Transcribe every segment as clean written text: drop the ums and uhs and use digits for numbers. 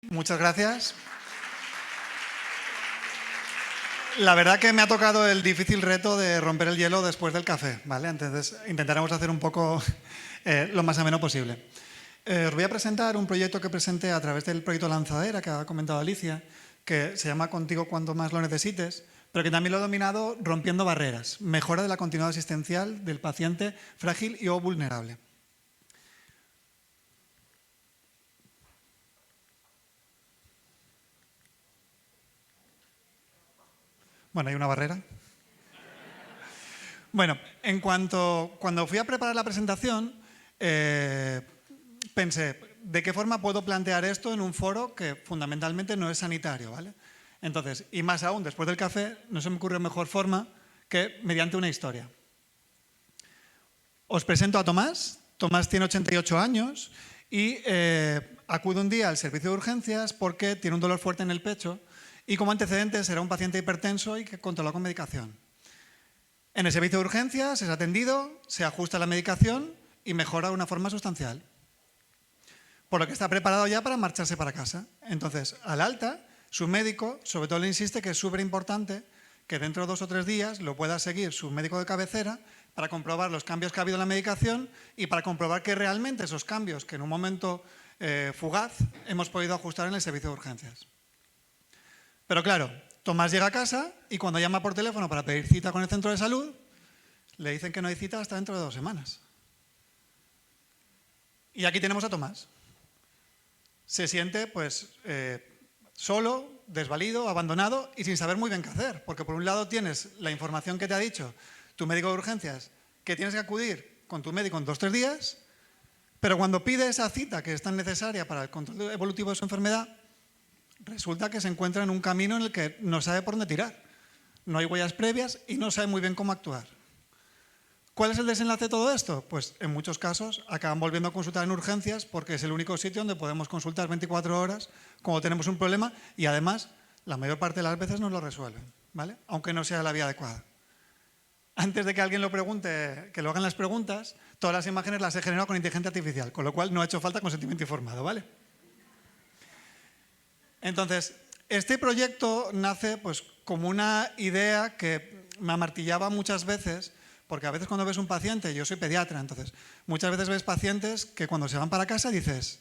Muchas gracias. La verdad que me ha tocado el difícil reto de romper el hielo después del café, ¿vale? Entonces intentaremos hacer un poco lo más ameno posible. Os voy a presentar un proyecto que presenté a través del proyecto Lanzadera, que ha comentado Alicia, que se llama Contigo cuando más lo necesites, pero que también lo he dominado rompiendo barreras, mejora de la continuidad asistencial del paciente frágil y o vulnerable. Bueno, hay una barrera. Bueno, cuando fui a preparar la presentación, pensé, ¿de qué forma puedo plantear esto en un foro que fundamentalmente no es sanitario, ¿vale? Entonces, y más aún, después del café, no se me ocurrió mejor forma que mediante una historia. Os presento a Tomás. Tomás tiene 88 años y acude un día al servicio de urgencias porque tiene un dolor fuerte en el pecho y como antecedentes era un paciente hipertenso y que controló con medicación. En el servicio de urgencias es atendido, se ajusta la medicación y mejora de una forma sustancial. Por lo que está preparado ya para marcharse para casa. Entonces, al alta, su médico, sobre todo le insiste que es súper importante que dentro de 2 o 3 días lo pueda seguir su médico de cabecera para comprobar los cambios que ha habido en la medicación y para comprobar que realmente esos cambios que en un momento fugaz hemos podido ajustar en el servicio de urgencias. Pero claro, Tomás llega a casa y cuando llama por teléfono para pedir cita con el centro de salud, le dicen que no hay cita hasta dentro de 2 semanas. Y aquí tenemos a Tomás. Se siente pues solo, desvalido, abandonado y sin saber muy bien qué hacer. Porque por un lado tienes la información que te ha dicho tu médico de urgencias, que tienes que acudir con tu médico en 2 o 3 días, pero cuando pide esa cita que es tan necesaria para el control evolutivo de su enfermedad, resulta que se encuentra en un camino en el que no sabe por dónde tirar. No hay huellas previas y no sabe muy bien cómo actuar. ¿Cuál es el desenlace de todo esto? Pues en muchos casos acaban volviendo a consultar en urgencias porque es el único sitio donde podemos consultar 24 horas cuando tenemos un problema y además la mayor parte de las veces nos lo resuelven, ¿vale? Aunque no sea la vía adecuada. Antes de que alguien lo pregunte, que lo hagan las preguntas, todas las imágenes las he generado con inteligencia artificial, con lo cual no ha hecho falta consentimiento informado, ¿vale? Entonces, este proyecto nace pues, como una idea que me amartillaba muchas veces, porque a veces cuando ves un paciente, yo soy pediatra, entonces muchas veces ves pacientes que cuando se van para casa dices,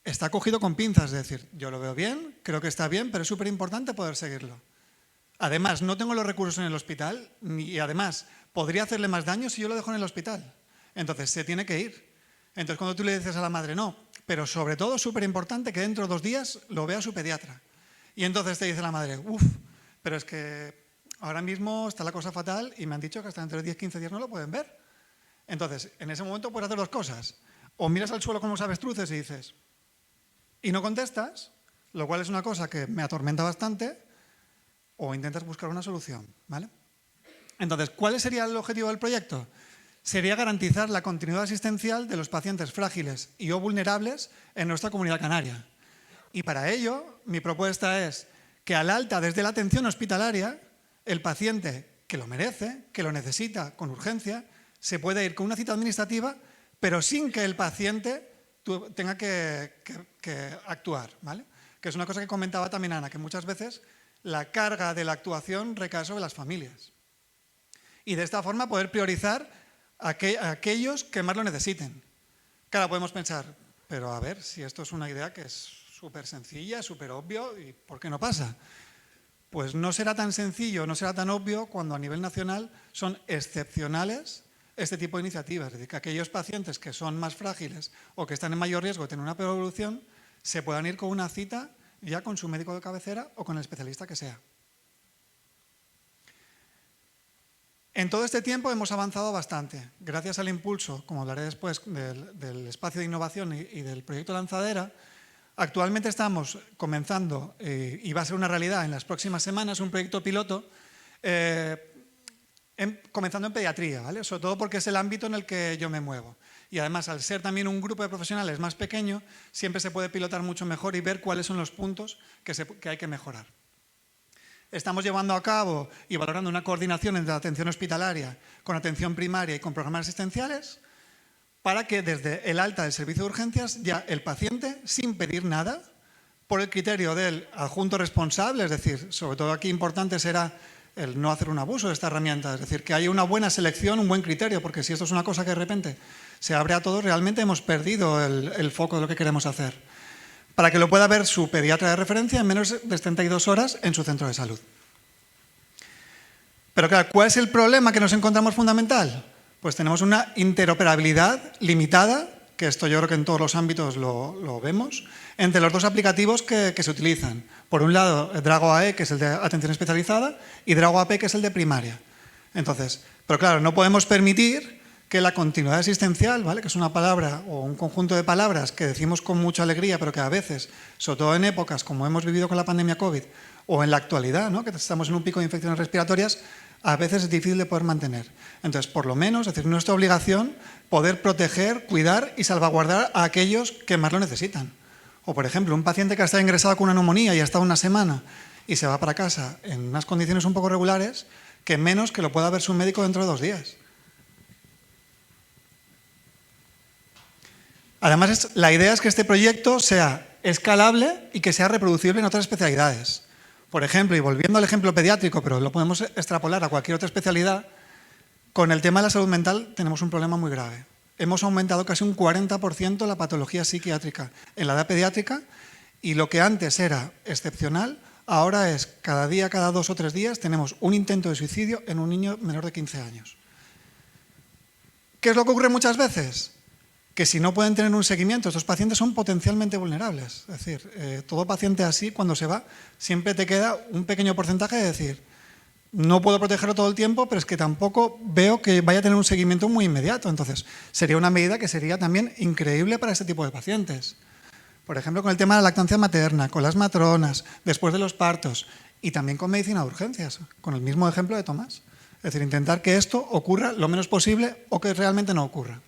está cogido con pinzas, es decir, yo lo veo bien, creo que está bien, pero es súper importante poder seguirlo. Además, no tengo los recursos en el hospital y además podría hacerle más daño si yo lo dejo en el hospital. Entonces, se tiene que ir. Entonces, cuando tú le dices a la madre, no, pero sobre todo es súper importante que dentro de 2 días lo vea su pediatra. Y entonces te dice la madre, uff, pero es que ahora mismo está la cosa fatal y me han dicho que hasta dentro de 10-15 días no lo pueden ver. Entonces, en ese momento puedes hacer 2 cosas. O miras al suelo como los avestruces y dices, y no contestas, lo cual es una cosa que me atormenta bastante, o intentas buscar una solución, ¿vale? Entonces, ¿cuál sería el objetivo del proyecto? Sería garantizar la continuidad asistencial de los pacientes frágiles y o vulnerables en nuestra comunidad canaria. Y para ello, mi propuesta es que al alta desde la atención hospitalaria, el paciente que lo merece, que lo necesita con urgencia, se puede ir con una cita administrativa, pero sin que el paciente tenga que actuar, ¿vale? Que es una cosa que comentaba también Ana, que muchas veces la carga de la actuación recae sobre las familias. Y de esta forma poder priorizar a aquellos que más lo necesiten. Claro, podemos pensar, pero a ver, si esto es una idea que es súper sencilla, súper obvio, ¿y por qué no pasa? Pues no será tan sencillo, no será tan obvio cuando a nivel nacional son excepcionales este tipo de iniciativas. Es decir, que aquellos pacientes que son más frágiles o que están en mayor riesgo de tener una peor evolución se puedan ir con una cita ya con su médico de cabecera o con el especialista que sea. En todo este tiempo hemos avanzado bastante. Gracias al impulso, como hablaré después, del espacio de innovación y del proyecto Lanzadera, actualmente estamos comenzando, y va a ser una realidad en las próximas semanas, un proyecto piloto comenzando en pediatría, ¿vale? Sobre todo porque es el ámbito en el que yo me muevo. Y además, al ser también un grupo de profesionales más pequeño, siempre se puede pilotar mucho mejor y ver cuáles son los puntos que hay que mejorar. Estamos llevando a cabo y valorando una coordinación entre la atención hospitalaria con atención primaria y con programas asistenciales para que desde el alta del servicio de urgencias ya el paciente, sin pedir nada, por el criterio del adjunto responsable, es decir, sobre todo aquí importante será el no hacer un abuso de esta herramienta, es decir, que haya una buena selección, un buen criterio, porque si esto es una cosa que de repente se abre a todos, realmente hemos perdido el foco de lo que queremos hacer. Para que lo pueda ver su pediatra de referencia en menos de 72 horas en su centro de salud. Pero claro, ¿cuál es el problema que nos encontramos fundamental? Pues tenemos una interoperabilidad limitada, que esto yo creo que en todos los ámbitos lo vemos, entre los dos aplicativos que se utilizan. Por un lado, Drago AE, que es el de atención especializada, y Drago AP, que es el de primaria. Entonces, pero claro, no podemos permitir que la continuidad asistencial, ¿vale?, que es una palabra o un conjunto de palabras que decimos con mucha alegría, pero que a veces, sobre todo en épocas como hemos vivido con la pandemia COVID, o en la actualidad, ¿no?, que estamos en un pico de infecciones respiratorias, a veces es difícil de poder mantener. Entonces, por lo menos, es decir, nuestra obligación poder proteger, cuidar y salvaguardar a aquellos que más lo necesitan. O, por ejemplo, un paciente que ha estado ingresado con una neumonía y ha estado una semana y se va para casa en unas condiciones un poco regulares, que menos que lo pueda ver su médico dentro de 2 días. Además, la idea es que este proyecto sea escalable y que sea reproducible en otras especialidades. Por ejemplo, y volviendo al ejemplo pediátrico, pero lo podemos extrapolar a cualquier otra especialidad, con el tema de la salud mental tenemos un problema muy grave. Hemos aumentado casi un 40% la patología psiquiátrica en la edad pediátrica y lo que antes era excepcional, ahora es cada día, cada 2 o 3 días, tenemos un intento de suicidio en un niño menor de 15 años. ¿Qué es lo que ocurre muchas veces? Que si no pueden tener un seguimiento, estos pacientes son potencialmente vulnerables. Es decir, todo paciente así, cuando se va, siempre te queda un pequeño porcentaje de decir, no puedo protegerlo todo el tiempo, pero es que tampoco veo que vaya a tener un seguimiento muy inmediato. Entonces, sería una medida que sería también increíble para este tipo de pacientes. Por ejemplo, con el tema de la lactancia materna, con las matronas, después de los partos, y también con medicina de urgencias, con el mismo ejemplo de Tomás. Es decir, intentar que esto ocurra lo menos posible o que realmente no ocurra.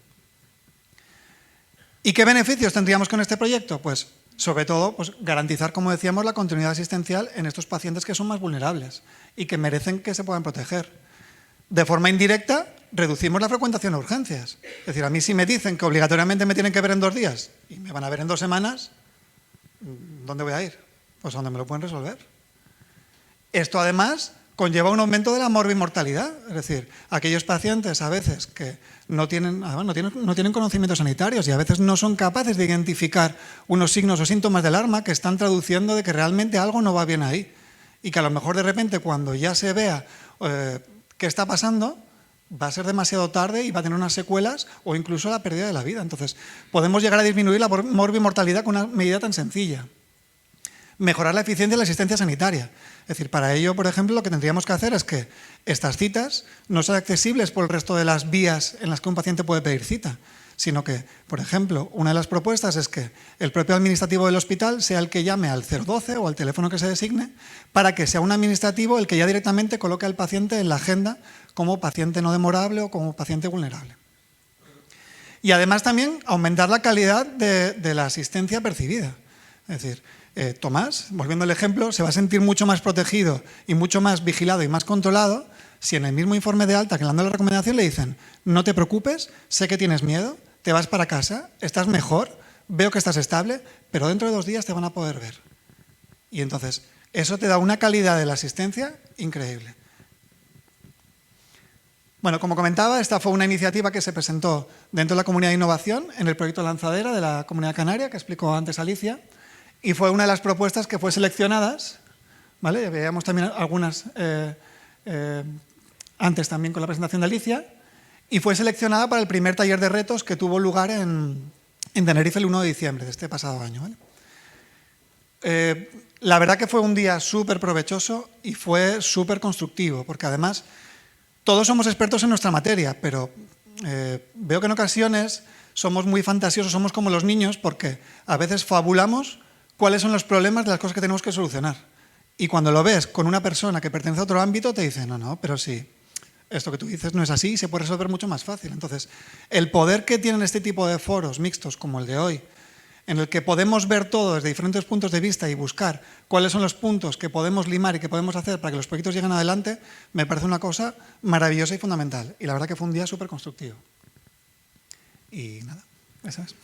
¿Y qué beneficios tendríamos con este proyecto? Pues, sobre todo, pues, garantizar, como decíamos, la continuidad asistencial en estos pacientes que son más vulnerables y que merecen que se puedan proteger. De forma indirecta, reducimos la frecuentación a urgencias. Es decir, a mí si me dicen que obligatoriamente me tienen que ver en 2 días y me van a ver en 2 semanas, ¿dónde voy a ir? Pues a donde me lo pueden resolver. Esto, además, conlleva un aumento de la morbimortalidad. Es decir, aquellos pacientes a veces que no tienen conocimientos sanitarios y a veces no son capaces de identificar unos signos o síntomas de alarma que están traduciendo de que realmente algo no va bien ahí. Y que a lo mejor de repente cuando ya se vea qué está pasando, va a ser demasiado tarde y va a tener unas secuelas o incluso la pérdida de la vida. Entonces, podemos llegar a disminuir la morbimortalidad con una medida tan sencilla. Mejorar la eficiencia de la asistencia sanitaria. Es decir, para ello, por ejemplo, lo que tendríamos que hacer es que estas citas no sean accesibles por el resto de las vías en las que un paciente puede pedir cita, sino que, por ejemplo, una de las propuestas es que el propio administrativo del hospital sea el que llame al 012 o al teléfono que se designe para que sea un administrativo el que ya directamente coloque al paciente en la agenda como paciente no demorable o como paciente vulnerable. Y además también aumentar la calidad de la asistencia percibida. Es decir, Tomás, volviendo al ejemplo, se va a sentir mucho más protegido y mucho más vigilado y más controlado si en el mismo informe de alta que le dan la recomendación le dicen no te preocupes, sé que tienes miedo, te vas para casa, estás mejor, veo que estás estable, pero dentro de 2 días te van a poder ver. Y entonces, eso te da una calidad de la asistencia increíble. Bueno, como comentaba, esta fue una iniciativa que se presentó dentro de la comunidad de innovación en el proyecto Lanzadera de la Comunidad Canaria, que explicó antes Alicia, y fue una de las propuestas que fue seleccionadas, ¿vale? Veíamos también algunas antes también con la presentación de Alicia, y fue seleccionada para el primer taller de retos que tuvo lugar en Tenerife el 1 de diciembre de este pasado año, ¿vale? La verdad que fue un día súper provechoso y fue súper constructivo, porque además todos somos expertos en nuestra materia, pero veo que en ocasiones somos muy fantasiosos, somos como los niños, porque a veces fabulamos cuáles son los problemas de las cosas que tenemos que solucionar. Y cuando lo ves con una persona que pertenece a otro ámbito, te dice, no, pero sí, esto que tú dices no es así y se puede resolver mucho más fácil. Entonces, el poder que tienen este tipo de foros mixtos como el de hoy, en el que podemos ver todo desde diferentes puntos de vista y buscar cuáles son los puntos que podemos limar y que podemos hacer para que los proyectos lleguen adelante, me parece una cosa maravillosa y fundamental. Y la verdad que fue un día súper constructivo. Y nada, eso es.